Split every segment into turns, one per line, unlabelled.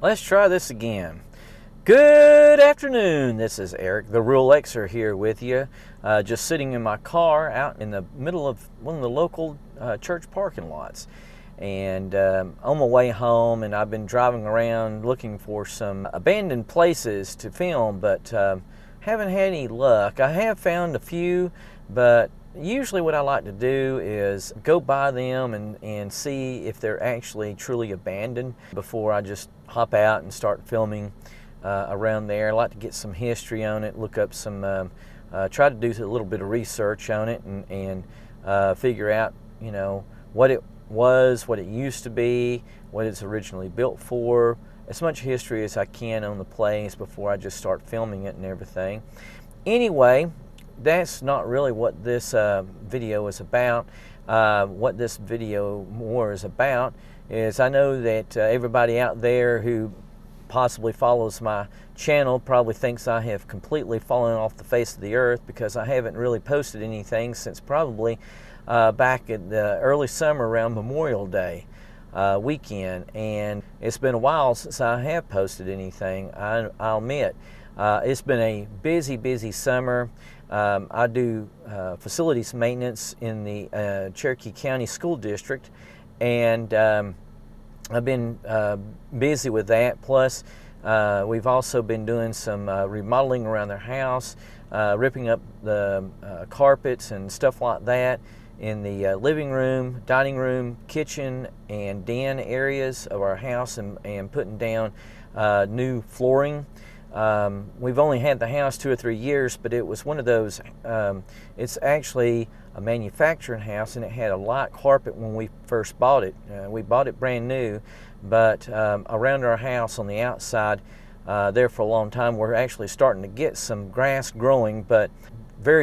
Let's try this again. Good afternoon. This is Eric, the Real Xer, here with you. Just sitting in my car out in the middle of one of the local church parking lots. And on my way home, and I've been driving around looking for some abandoned places to film, but haven't had any luck. I have found a few, but usually what I like to do is go by them and see if they're actually truly abandoned before I just hop out and start filming around there. I like to get some history on it, look up some, try to do a little bit of research on it and figure out, you know, what it was, what it used to be, what it's originally built for, as much history as I can on the place before I just start filming it and everything. Anyway, that's not really what this video is about. What this video more is about is I know that everybody out there who possibly follows my channel probably thinks I have completely fallen off the face of the earth because I haven't really posted anything since probably back in the early summer around Memorial Day weekend, and it's been a while since I have posted anything, I'll admit. It's been a busy summer. I do facilities maintenance in the Cherokee County School District, and I've been busy with that. Plus, we've also been doing some remodeling around their house, ripping up the carpets and stuff like that in the living room, dining room, kitchen, and den areas of our house, and putting down new flooring. We've only had the house 2 or 3 years, but it was one of those, it's actually a manufacturing house, and it had a light carpet when we first bought it. We bought it brand new, but around our house on the outside there for a long time, we're actually starting to get some grass growing, but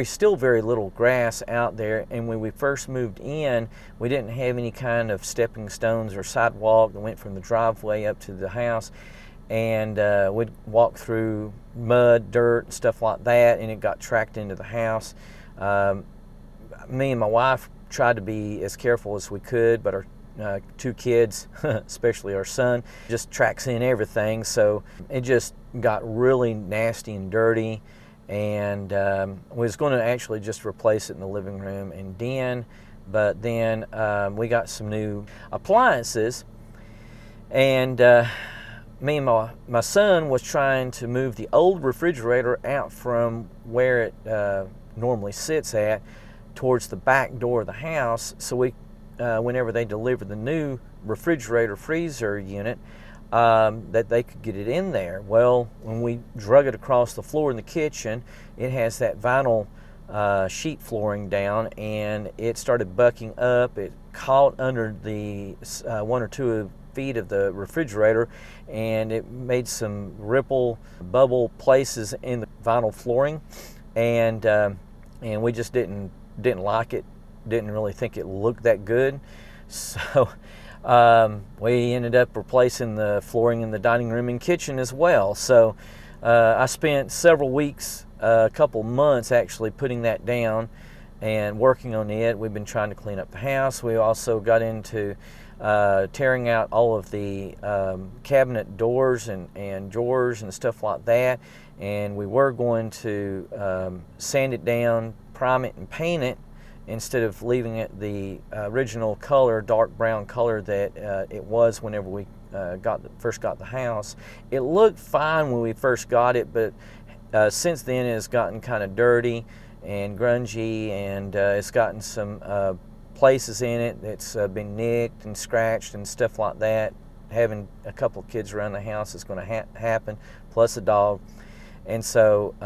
still very little grass out there. And when we first moved in, we didn't have any kind of stepping stones or sidewalk that went from the driveway up to the house. And we'd walk through mud, dirt, stuff like that, and it got tracked into the house. Me and my wife tried to be as careful as we could, but our 2 kids, especially our son, just tracks in everything. So it just got really nasty and dirty, and we was going to actually just replace it in the living room and den, but then we got some new appliances, and me and my son was trying to move the old refrigerator out from where it normally sits at towards the back door of the house, so we whenever they delivered the new refrigerator freezer unit, that they could get it in there. Well, when we drug it across the floor in the kitchen, it has that vinyl sheet flooring down, and it started bucking up. It caught under the 1 or 2 feet of the refrigerator, and it made some bubble places in the vinyl flooring, and we just didn't like it. Didn't really think it looked that good, so we ended up replacing the flooring in the dining room and kitchen as well. So I spent several weeks, a couple months actually, putting that down and working on it. We've been trying to clean up the house. We also got into tearing out all of the cabinet doors and drawers and stuff like that, and we were going to sand it down, prime it, and paint it instead of leaving it the original color, dark brown color that it was whenever we first got the house. It looked fine when we first got it, but since then it has gotten kind of dirty and grungy, and it's gotten some places in it that's been nicked and scratched and stuff like that. Having a couple of kids around the house is going to happen, plus a dog. And so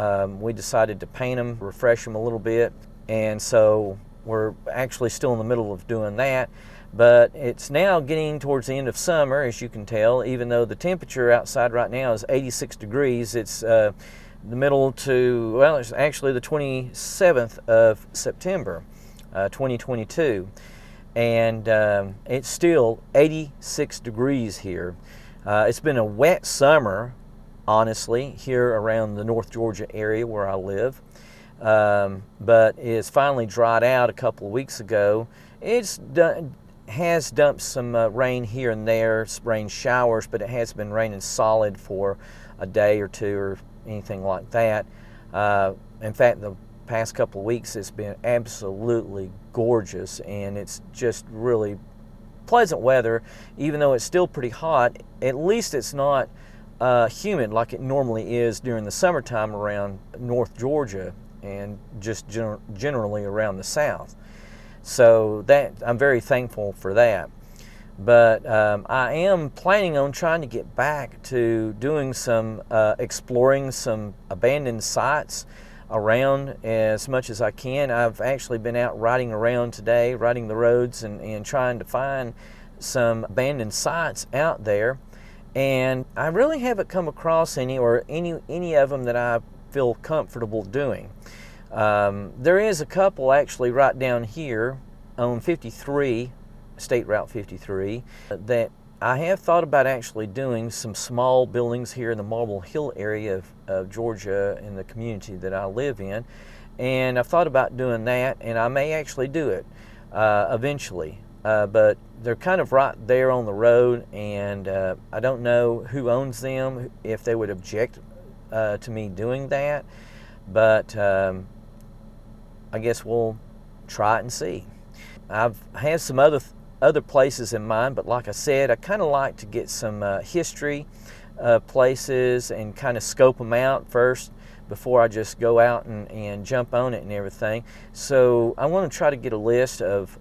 we decided to paint them, refresh them a little bit, and so we're actually still in the middle of doing that. But it's now getting towards the end of summer, as you can tell. Even though the temperature outside right now is 86 degrees, it's the middle to, well, it's actually the 27th of September, 2022. And it's still 86 degrees here. It's been a wet summer, honestly, here around the North Georgia area where I live. But it's finally dried out a couple of weeks ago. It's done, has dumped some rain here and there, rain showers, but it has been raining solid for a day or two or anything like that. In fact, the past couple of weeks it's been absolutely gorgeous, and it's just really pleasant weather. Even though it's still pretty hot, at least it's not humid like it normally is during the summertime around North Georgia and just generally around the South. So that I'm very thankful for that. But I am planning on trying to get back to doing some exploring some abandoned sites around as much as I can. I've actually been out riding around today, riding the roads and trying to find some abandoned sites out there. And I really haven't come across any of them that I feel comfortable doing. There is a couple actually right down here on 53, State Route 53, that I have thought about actually doing some small buildings here in the Marble Hill area of Georgia in the community that I live in. And I've thought about doing that, and I may actually do it eventually. But they're kind of right there on the road, and I don't know who owns them, if they would object to me doing that. But I guess we'll try it and see. I've had some other places in mind, but like I said, I kind of like to get some history places and kind of scope them out first before I just go out and jump on it and everything. So I want to try to get a list of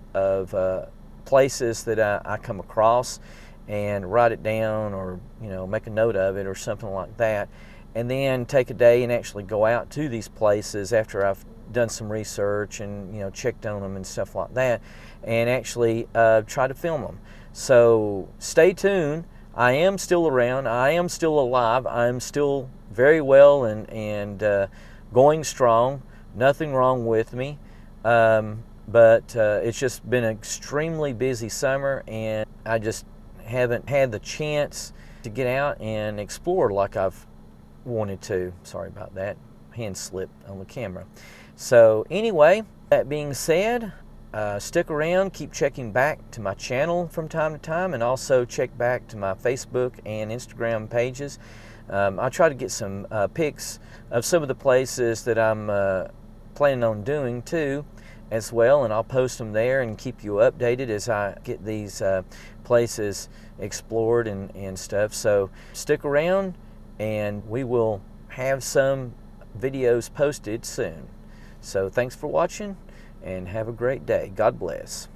places that I come across and write it down, or make a note of it or something like that, and then take a day and actually go out to these places after I've done some research and checked on them and stuff like that, and actually try to film them. So stay tuned. I am still around. I am still alive. I'm still very well and going strong. Nothing wrong with me. But it's just been an extremely busy summer, and I just haven't had the chance to get out and explore like I've wanted to. Sorry about that. Hand slipped on the camera. So anyway, that being said, stick around, keep checking back to my channel from time to time, and also check back to my Facebook and Instagram pages. I'll try to get some pics of some of the places that I'm planning on doing too as well, and I'll post them there and keep you updated as I get these places explored and stuff. So stick around, and we will have some videos posted soon. So thanks for watching, and have a great day. God bless.